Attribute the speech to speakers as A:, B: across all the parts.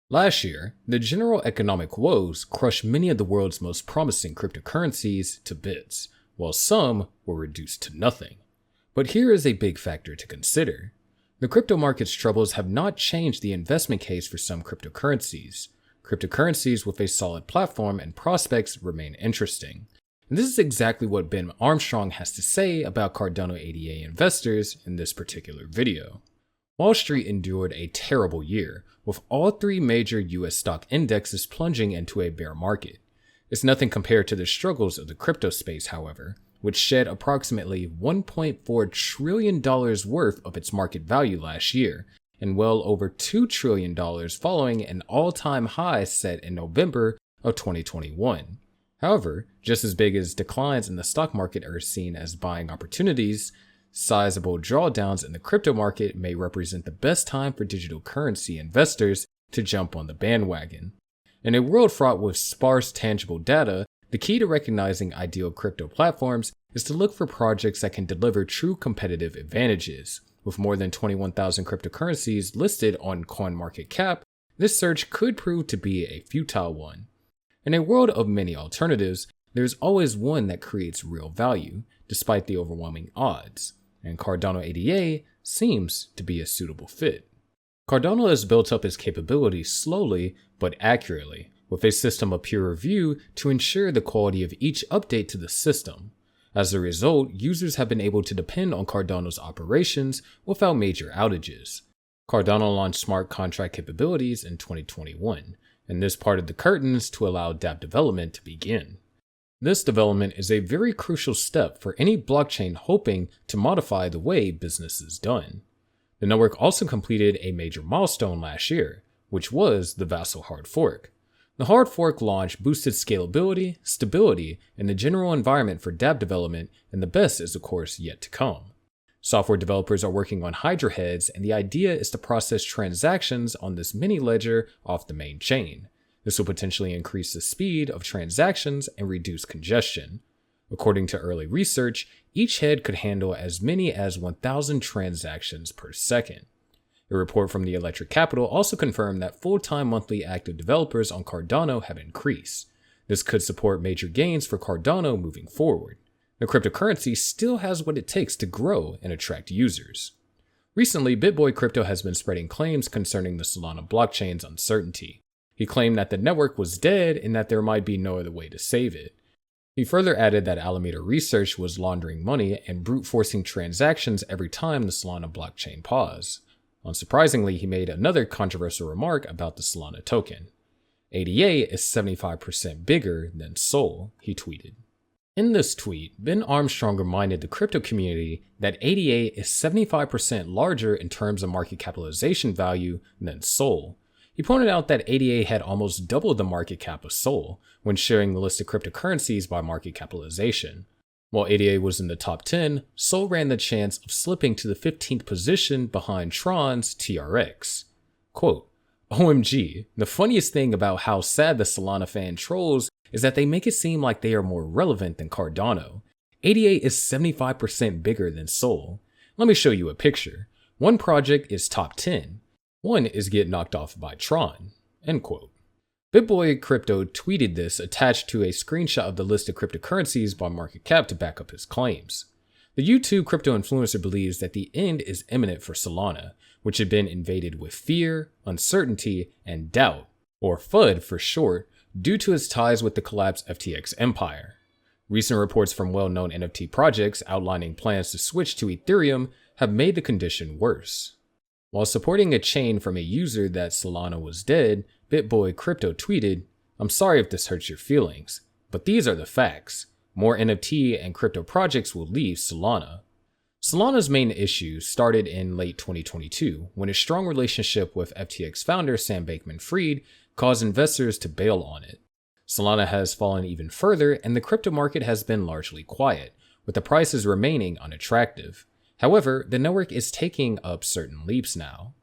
A: Last year, the general economic woes crushed many of the world's most promising cryptocurrencies to bits, while some were reduced to nothing. But here is a big factor to consider. The crypto market's troubles have not changed the investment case for some cryptocurrencies. Cryptocurrencies with a solid platform and prospects remain interesting. And this is exactly what Ben Armstrong has to say about Cardano ADA investors in this particular video. Wall Street endured a terrible year, with all three major US stock indexes plunging into a bear market. It's nothing compared to the struggles of the crypto space, however, which shed approximately $1.4 trillion worth of its market value last year, and well over $2 trillion following an all-time high set in November of 2021. However, just as big as declines in the stock market are seen as buying opportunities, sizable drawdowns in the crypto market may represent the best time for digital currency investors to jump on the bandwagon. In a world fraught with sparse tangible data, the key to recognizing ideal crypto platforms is to look for projects that can deliver true competitive advantages. With more than 21,000 cryptocurrencies listed on CoinMarketCap, this search could prove to be a futile one. In a world of many alternatives, there's always one that creates real value, despite the overwhelming odds, and Cardano ADA seems to be a suitable fit. Cardano has built up its capabilities slowly but accurately, with a system of peer review to ensure the quality of each update to the system. As a result, users have been able to depend on Cardano's operations without major outages. Cardano launched smart contract capabilities in 2021, and this parted the curtains to allow dApp development to begin. This development is a very crucial step for any blockchain hoping to modify the way business is done. The network also completed a major milestone last year, which was the Vassal hard fork. The hard fork launch boosted scalability, stability, and the general environment for dApp development, and the best is of course yet to come. Software developers are working on Hydra heads, and the idea is to process transactions on this mini ledger off the main chain. This will potentially increase the speed of transactions and reduce congestion. According to early research, each head could handle as many as 1,000 transactions per second. A report from the Electric Capital also confirmed that full-time monthly active developers on Cardano have increased. This could support major gains for Cardano moving forward. The cryptocurrency still has what it takes to grow and attract users. Recently, Bitboy Crypto has been spreading claims concerning the Solana blockchain's uncertainty. He claimed that the network was dead and that there might be no other way to save it. He further added that Alameda Research was laundering money and brute-forcing transactions every time the Solana blockchain paused. Unsurprisingly, he made another controversial remark about the Solana token. ADA is 75% bigger than Sol, he tweeted. In this tweet, Ben Armstrong reminded the crypto community that ADA is 75% larger in terms of market capitalization value than Sol. He pointed out that ADA had almost doubled the market cap of Sol when sharing the list of cryptocurrencies by market capitalization. While ADA was in the top 10, Sol ran the chance of slipping to the 15th position behind Tron's TRX. Quote, OMG, the funniest thing about how sad the Solana fan trolls is that they make it seem like they are more relevant than Cardano. ADA is 75% bigger than Sol. Let me show you a picture. One project is top 10. One is get knocked off by Tron. End quote. Bitboy Crypto tweeted this attached to a screenshot of the list of cryptocurrencies by market cap to back up his claims. The YouTube crypto influencer believes that the end is imminent for Solana, which had been invaded with fear, uncertainty, and doubt, or FUD for short, due to its ties with the collapsed FTX empire. Recent reports from well-known NFT projects outlining plans to switch to Ethereum have made the condition worse. While supporting a chain from a user that Solana was dead, Bitboy Crypto tweeted, I'm sorry if this hurts your feelings, but these are the facts. More NFT and crypto projects will leave Solana. Solana's main issue started in late 2022 when a strong relationship with FTX founder Sam Bankman-Fried caused investors to bail on it. Solana has fallen even further and the crypto market has been largely quiet, with the prices remaining unattractive. However, the network is taking up certain leaps now.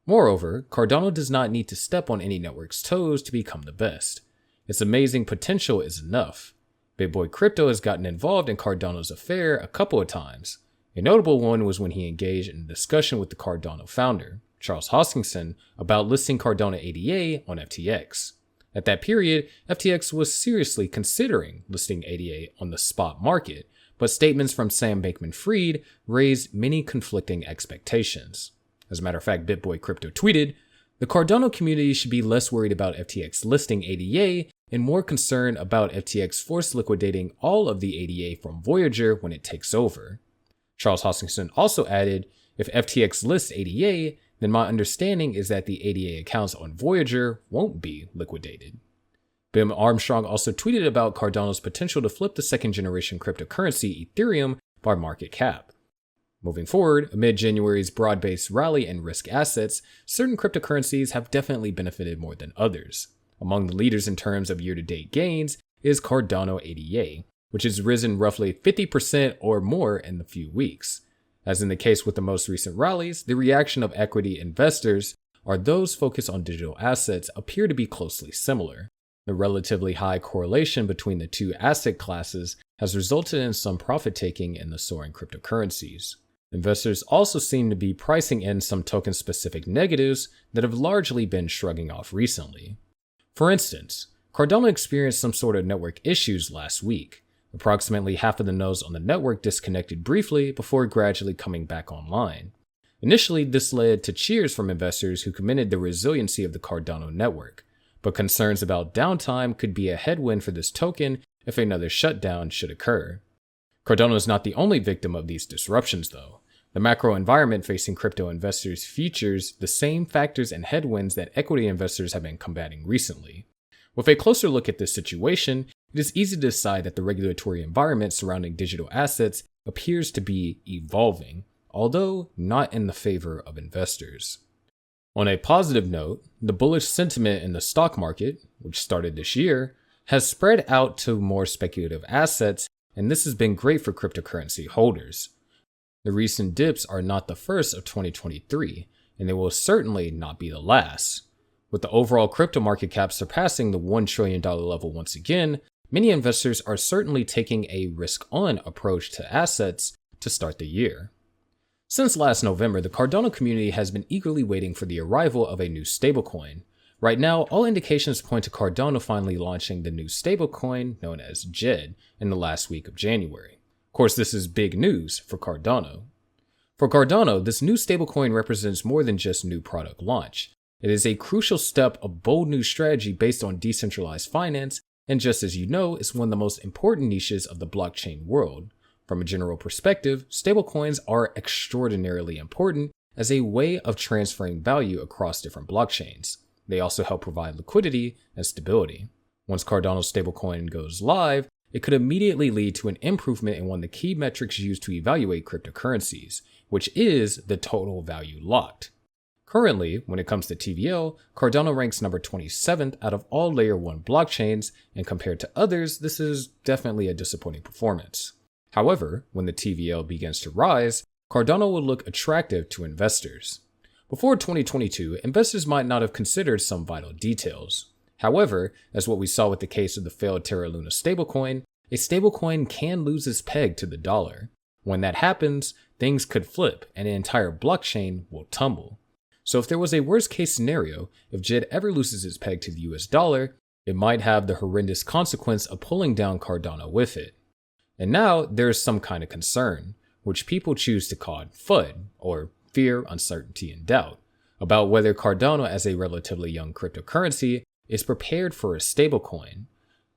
A: Moreover, Cardano does not need to step on any network's toes to become the best. Its amazing potential is enough. Bitboy Crypto has gotten involved in Cardano's affair a couple of times. A notable one was when he engaged in a discussion with the Cardano founder, Charles Hoskinson, about listing Cardano ADA on FTX. At that period, FTX was seriously considering listing ADA on the spot market, but statements from Sam Bankman-Fried raised many conflicting expectations. As a matter of fact, Bitboy Crypto tweeted, "The Cardano community should be less worried about FTX listing ADA and more concerned about FTX force liquidating all of the ADA from Voyager when it takes over." Charles Hoskinson also added, "If FTX lists ADA, then my understanding is that the ADA accounts on Voyager won't be liquidated." Bim Armstrong also tweeted about Cardano's potential to flip the second-generation cryptocurrency Ethereum by market cap. Moving forward, amid January's broad-based rally in risk assets, certain cryptocurrencies have definitely benefited more than others. Among the leaders in terms of year-to-date gains is Cardano ADA, which has risen roughly 50% or more in a few weeks. As in the case with the most recent rallies, the reaction of equity investors or those focused on digital assets appear to be closely similar. The relatively high correlation between the two asset classes has resulted in some profit-taking in the soaring cryptocurrencies. Investors also seem to be pricing in some token-specific negatives that have largely been shrugging off recently. For instance, Cardano experienced some sort of network issues last week. Approximately half of the nodes on the network disconnected briefly before gradually coming back online. Initially, this led to cheers from investors who commended the resiliency of the Cardano network, but concerns about downtime could be a headwind for this token if another shutdown should occur. Cardano is not the only victim of these disruptions, though. The macro environment facing crypto investors features the same factors and headwinds that equity investors have been combating recently. With a closer look at this situation, it is easy to decide that the regulatory environment surrounding digital assets appears to be evolving, although not in the favor of investors. On a positive note, the bullish sentiment in the stock market, which started this year, has spread out to more speculative assets, and this has been great for cryptocurrency holders. The recent dips are not the first of 2023, and they will certainly not be the last. With the overall crypto market cap surpassing the $1 trillion level once again, many investors are certainly taking a risk-on approach to assets to start the year. Since last November, the Cardano community has been eagerly waiting for the arrival of a new stablecoin. Right now, all indications point to Cardano finally launching the new stablecoin known as JED in the last week of January. Of course, this is big news for Cardano. For Cardano, this new stablecoin represents more than just new product launch. It is a crucial step of bold new strategy based on decentralized finance, and just as you know, it's one of the most important niches of the blockchain world. From a general perspective, stablecoins are extraordinarily important as a way of transferring value across different blockchains. They also help provide liquidity and stability. Once Cardano's stablecoin goes live, it could immediately lead to an improvement in one of the key metrics used to evaluate cryptocurrencies, which is the total value locked. Currently, when it comes to TVL, Cardano ranks number 27th out of all Layer 1 blockchains, and compared to others, this is definitely a disappointing performance. However, when the TVL begins to rise, Cardano will look attractive to investors. Before 2022, investors might not have considered some vital details. However, as what we saw with the case of the failed Terra Luna stablecoin, a stablecoin can lose its peg to the dollar. When that happens, things could flip and an entire blockchain will tumble. So if there was a worst case scenario, if JED ever loses its peg to the US dollar, it might have the horrendous consequence of pulling down Cardano with it. And now there is some kind of concern, which people choose to call FUD, or fear, uncertainty, and doubt, about whether Cardano as a relatively young cryptocurrency is prepared for a stablecoin.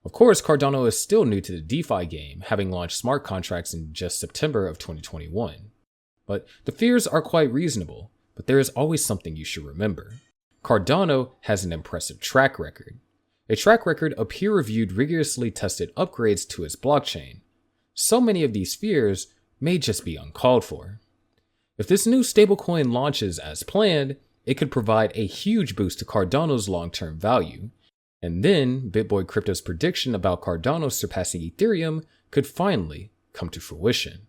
A: Of course, Cardano is still new to the DeFi game, having launched smart contracts in just September of 2021. But the fears are quite reasonable. But there is always something you should remember. Cardano has an impressive track record. A track record of peer-reviewed, rigorously tested upgrades to its blockchain. So many of these fears may just be uncalled for. If this new stablecoin launches as planned, it could provide a huge boost to Cardano's long-term value. And then, Bitboy Crypto's prediction about Cardano surpassing Ethereum could finally come to fruition.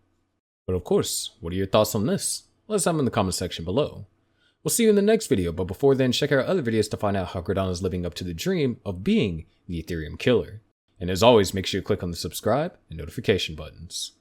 A: But of course, what are your thoughts on this? Let us have them in the comment section below. We'll see you in the next video, but before then, check out our other videos to find out how Cardano is living up to the dream of being the Ethereum killer. And as always, make sure you click on the subscribe and notification buttons.